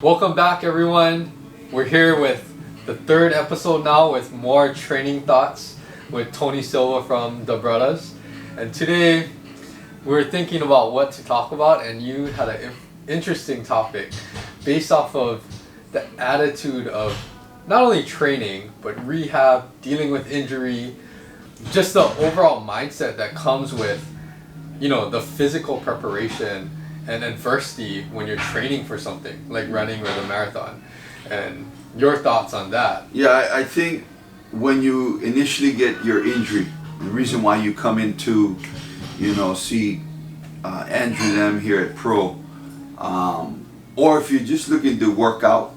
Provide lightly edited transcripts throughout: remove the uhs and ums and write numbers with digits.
Welcome back, everyone. We're here with the third episode now with more training thoughts with Tony Silva from the Brothers. And today we're thinking about what to talk about, and you had an interesting topic based off of the attitude of not only training but rehab, dealing with injury, just the overall mindset that comes with, the physical preparation and adversity when you're training for something like running or the marathon. And your thoughts on that? Yeah, I think when you initially get your injury, the reason why you come into, see Andrew them here at Pro, or if you're just looking to work out,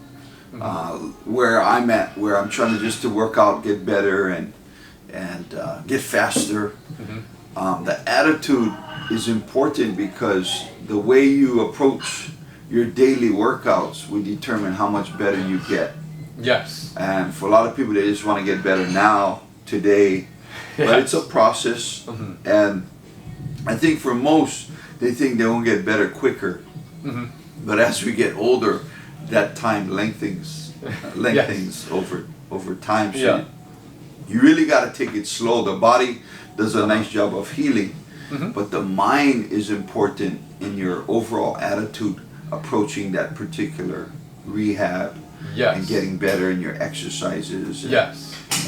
where I'm at, where I'm trying to work out, get better and get faster. The attitude is important because the way you approach your daily workouts will determine how much better you get. Yes. And for a lot of people, they just want to get better now, today, but it's a process. And I think for most, they think they won't get better quicker. But as we get older, that time lengthens over time. So you really got to take it slow. The body does a nice job of healing, but the mind is important in your overall attitude approaching that particular rehab and getting better in your exercises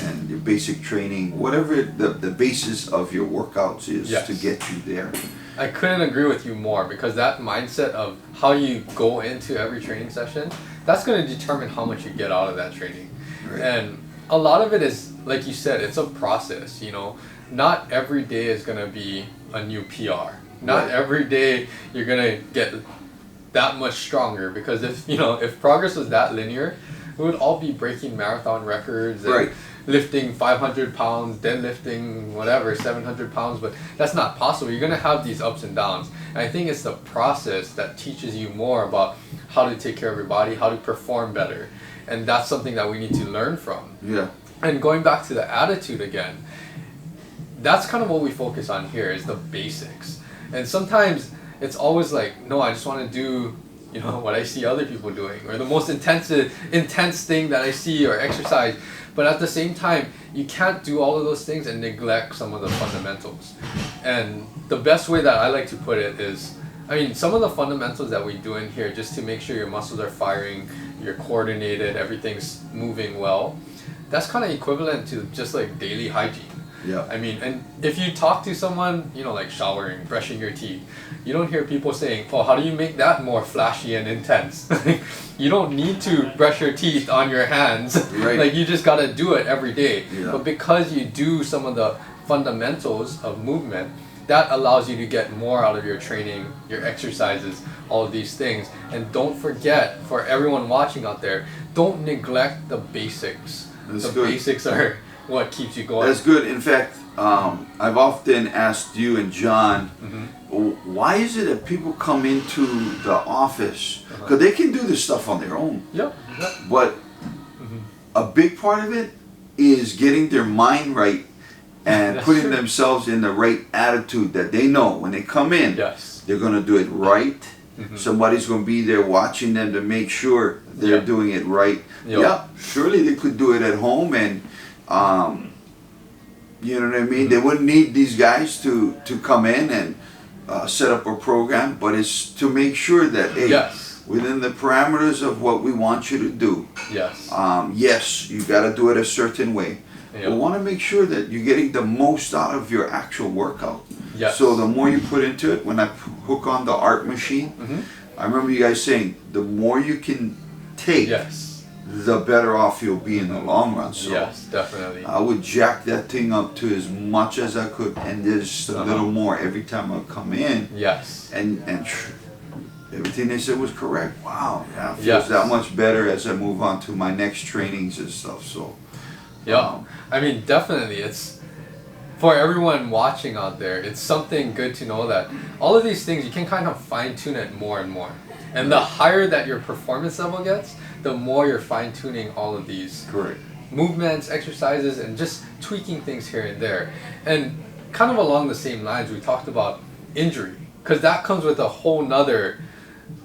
and your basic training, whatever the basis of your workouts is to get you there. I couldn't agree with you more, because that mindset of how you go into every training session, that's going to determine how much you get out of that training. Right. And a lot of it is, like you said, it's a process. Not every day is going to be a new PR. Not every day you're going to get that much stronger, because if progress was that linear, we would all be breaking marathon records and lifting 500 pounds, deadlifting whatever, 700 pounds, but that's not possible. You're going to have these ups and downs. And I think it's the process that teaches you more about how to take care of your body, how to perform better. And that's something that we need to learn from. Yeah. And going back to the attitude again, that's kind of what we focus on here, is the basics. And sometimes it's always like, no, I just want to do, what I see other people doing, or the most intense thing that I see, or exercise. But at the same time, you can't do all of those things and neglect some of the fundamentals. And the best way that I like to put it is, some of the fundamentals that we do in here, just to make sure your muscles are firing, you're coordinated, everything's moving well, that's kind of equivalent to just like daily hygiene. Yeah. And if you talk to someone, like showering, brushing your teeth, you don't hear people saying, oh, how do you make that more flashy and intense? You don't need to brush your teeth on your hands. Right. You just got to do it every day. Yeah. But because you do some of the fundamentals of movement, that allows you to get more out of your training, your exercises, all of these things. And don't forget, for everyone watching out there, don't neglect the basics. The basics are what keeps you going. That's good. In fact, I've often asked you and John, why is it that people come into the office? Because they can do this stuff on their own. Yep. But a big part of it is getting their mind right and putting themselves in the right attitude, that they know when they come in, they're going to do it right. Somebody's going to be there watching them to make sure they're doing it right. Yeah, surely they could do it at home, and you know what I mean? They wouldn't need these guys to come in and set up a program, but it's to make sure that, within the parameters of what we want you to do, yes, you got to do it a certain way. We want to make sure that you're getting the most out of your actual workout. So the more you put into it, when I hook on the art machine, I remember you guys saying, the more you can take, the better off you'll be in the long run. So yes, definitely. I would jack that thing up to as much as I could, and just a little more every time I come in. And everything they said was correct. Wow, it feels that much better as I move on to my next trainings and stuff. So definitely, it's for everyone watching out there, it's something good to know that all of these things, you can kind of fine tune it more and more. And the higher that your performance level gets, the more you're fine tuning all of these movements, exercises, and just tweaking things here and there. And kind of along the same lines, we talked about injury, because that comes with a whole nother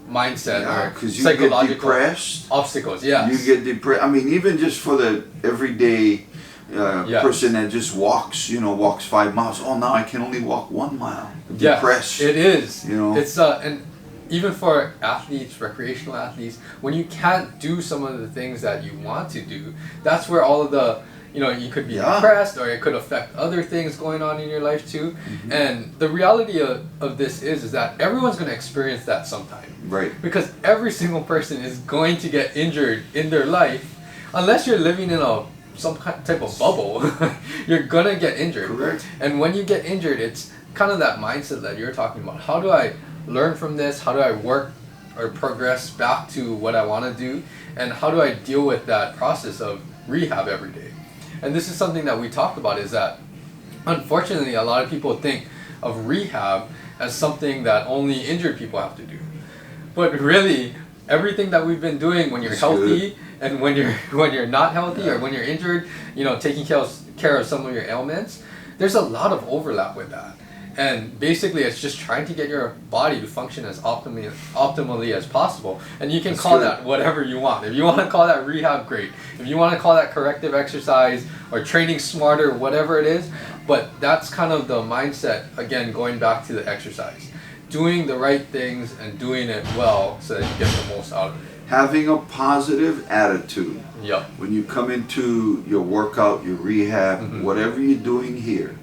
mindset or because you psychological get depressed. obstacles. Yeah, You get depressed. I mean, even just for the everyday person that just walks, walks 5 miles. Oh, now I can only walk 1 mile. Depressed. It is. It's and even for athletes, recreational athletes, when you can't do some of the things that you want to do, that's where all of the, you could be depressed, or it could affect other things going on in your life too. Mm-hmm. And the reality of this is that everyone's going to experience that sometime. Right. Because every single person is going to get injured in their life, unless you're living in some type of bubble. You're going to get injured. Correct. And when you get injured, it's kind of that mindset that you're talking about. How do I learn from this? How do I work or progress back to what I want to do? And how do I deal with that process of rehab every day? And this is something that we talk about, is that unfortunately a lot of people think of rehab as something that only injured people have to do. But really, everything that we've been doing when you're healthy and when you're not healthy or when you're injured, taking care of some of your ailments, there's a lot of overlap with that. And basically, it's just trying to get your body to function as optimally as possible. And you can call that whatever you want. If you want to call that rehab, great. If you want to call that corrective exercise or training smarter, whatever it is. But that's kind of the mindset, again, going back to the exercise. Doing the right things and doing it well so that you get the most out of it. Having a positive attitude. Yep. When you come into your workout, your rehab, whatever you're doing here,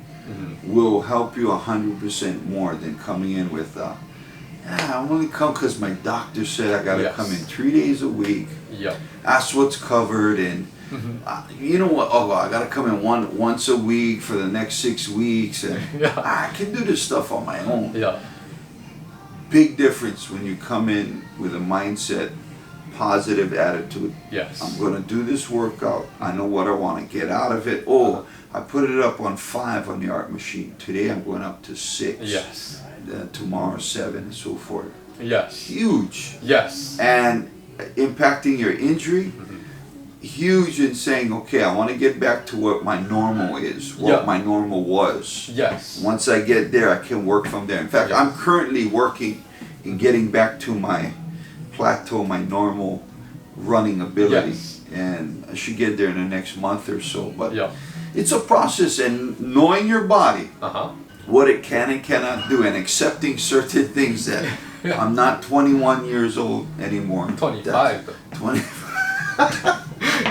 will help you 100% more than coming in with, I'm only come because my doctor said I got to come in 3 days a week. Yep. That's what's covered, and you know what? Oh, I got to come in once a week for the next 6 weeks, and I can do this stuff on my own. Yeah. Big difference when you come in with a mindset, positive attitude. Yes. I'm going to do this workout. I know what I want to get out of it. Oh, I put it up on 5 on the art machine. Today I'm going up to 6. Yes. Tomorrow 7 and so forth. Yes. Huge. Yes. And impacting your injury, huge in saying, okay, I want to get back to what my normal is, what my normal was. Yes. Once I get there, I can work from there. In fact, I'm currently working in getting back to my plateau, my normal running ability. Yes. And I should get there in the next month or so. But it's a process, and knowing your body, what it can and cannot do, and accepting certain things that I'm not 21 years old anymore. 25.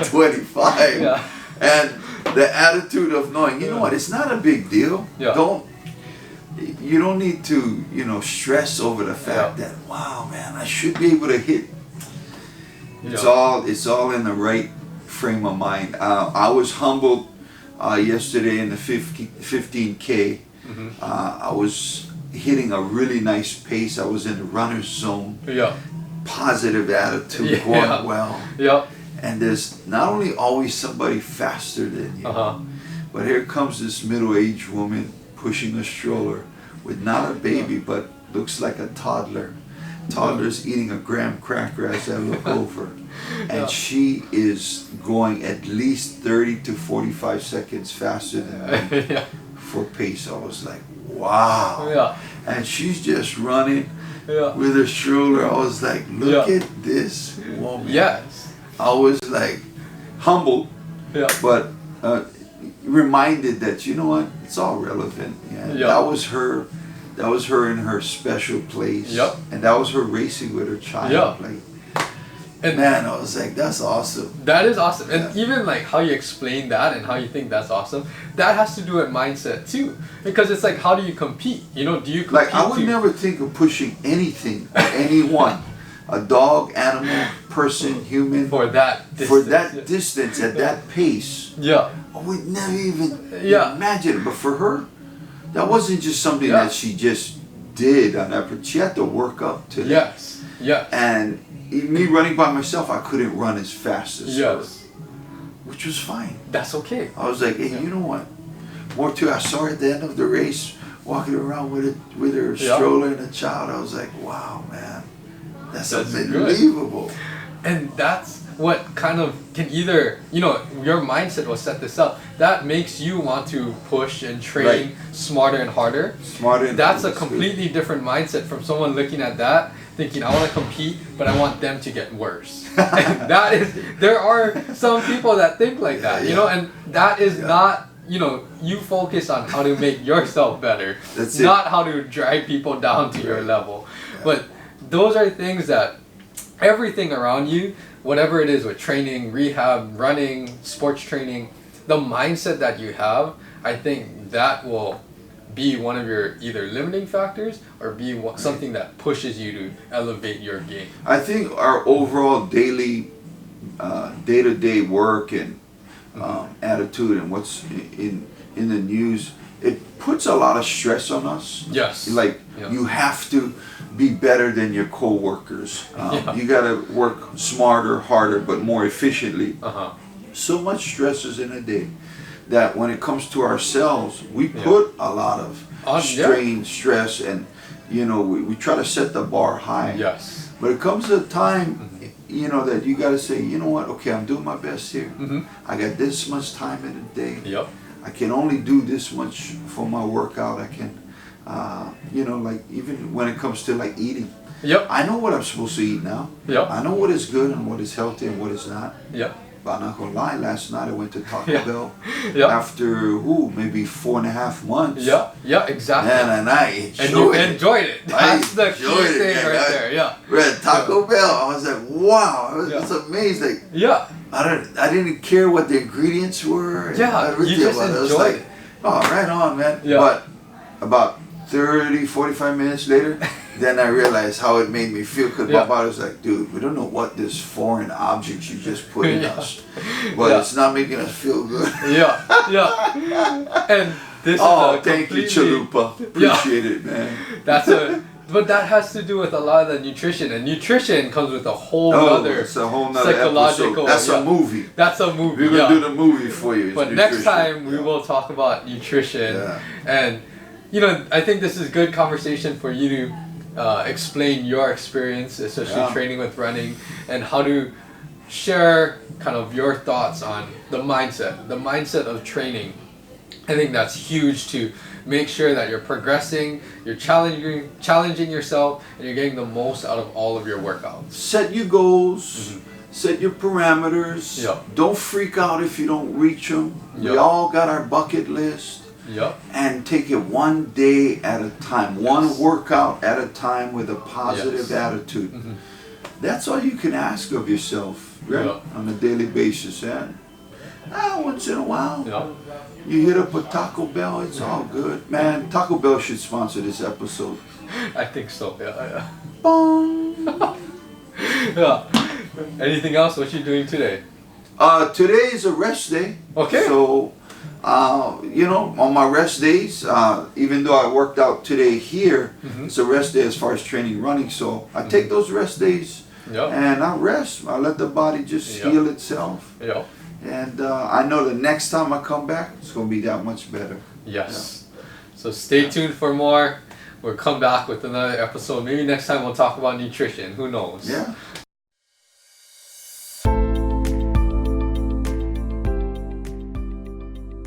25. Yeah. And the attitude of knowing, you know what, it's not a big deal. You don't need to, stress over the fact that, wow, man, I should be able to hit. It's all in the right frame of mind. I was humbled yesterday in the 15K. I was hitting a really nice pace. I was in the runner's zone. Positive attitude, going well. And there's not only always somebody faster than you, but here comes this middle-aged woman pushing a stroller with not a baby, but looks like a toddler. Toddler's eating a graham cracker as I look over. And she is going at least 30 to 45 seconds faster than me for pace. I was like, wow. And she's just running with her stroller. I was like, look at this woman. Yes. I was like humbled, but reminded that, you know what, it's all relevant. That was her. That was her in her special place. And that was her racing with her child. Like, and man, I was like, that's awesome. That is awesome. And even like how you explain that and how you think that's awesome, that has to do with mindset too. Because it's like, how do you compete? Do you compete? Like, I would never think of pushing anything or anyone, a dog, animal, person, human, for that distance at that pace. I would never even imagine it. But for her, that wasn't just something that she just did on that. She had to work up to that. And me running by myself, I couldn't run as fast as her, which was fine. That's okay. I was like, hey, you know what? More too, I saw her at the end of the race walking around with her stroller and a child. I was like, wow, man, that's unbelievable. Good. And that's what kind of can either, your mindset will set this up. That makes you want to push and train smarter and harder. That's a completely different mindset from someone looking at that thinking I want to compete, but I want them to get worse. And there are some people that think like that, you know, and that is not, you know, you focus on how to make yourself better, not how to drag people down to your level. But those are things that everything around you, whatever it is with training, rehab, running, sports training, the mindset that you have, I think that will be one of your either limiting factors or be something that pushes you to elevate your game. I think our overall daily, day-to-day work and attitude and what's in the news, it puts a lot of stress on us. Yes. Like you have to be better than your co-workers. You got to work smarter, harder, but more efficiently. So much stress is in a day that when it comes to ourselves, we put a lot of strain, stress, and you know, we try to set the bar high. Yes. But it comes to a time, you know, that you got to say, you know what, okay, I'm doing my best here. I got this much time in a day. Yep. I can only do this much for my workout. I can, you know, like even when it comes to like eating. Yep. I know what I'm supposed to eat now. Yep. I know what is good and what is healthy and what is not. Yep. But I'm not gonna lie, last night I went to Taco Bell after maybe 4.5 months. Yeah, exactly. And I enjoyed it. And you enjoyed it. That's the key thing right there. Yeah. At Taco Bell, I was like, wow, it's amazing. Yeah. I didn't care what the ingredients were. Yeah, you just enjoyed it. Oh, right on, man. Yeah. But about 30, 45 minutes later, then I realized how it made me feel, because my body was like, dude, we don't know what this foreign object you just put in us, but it's not making us feel good. And this is thank you, Chalupa. Appreciate it, man. But that has to do with a lot of the nutrition, and nutrition comes with a whole other it's a whole nother psychological. Episode. That's a movie. That's a movie. We're gonna do the movie for you. But next time we will talk about nutrition, and you know, I think this is good conversation for you to explain your experience, especially training with running, and how to share kind of your thoughts on the mindset of training. I think that's huge to make sure that you're progressing, you're challenging yourself, and you're getting the most out of all of your workouts. Set your goals, set your parameters. Don't freak out if you don't reach them. We all got our bucket list. And take it one day at a time, one workout at a time with a positive attitude. That's all you can ask of yourself, right? On a daily basis. And once in a while, you hit up a Taco Bell, it's all good. Man, Taco Bell should sponsor this episode. I think so, yeah. Bong! Anything else? What you doing today? Today is a rest day. Okay. So, you know, on my rest days, even though I worked out today here, it's a rest day as far as training running. So I take those rest days and I rest. I let the body just heal itself. And I know the next time I come back, it's going to be that much better. Yes. So stay tuned for more. We'll come back with another episode. Maybe next time we'll talk about nutrition. Who knows?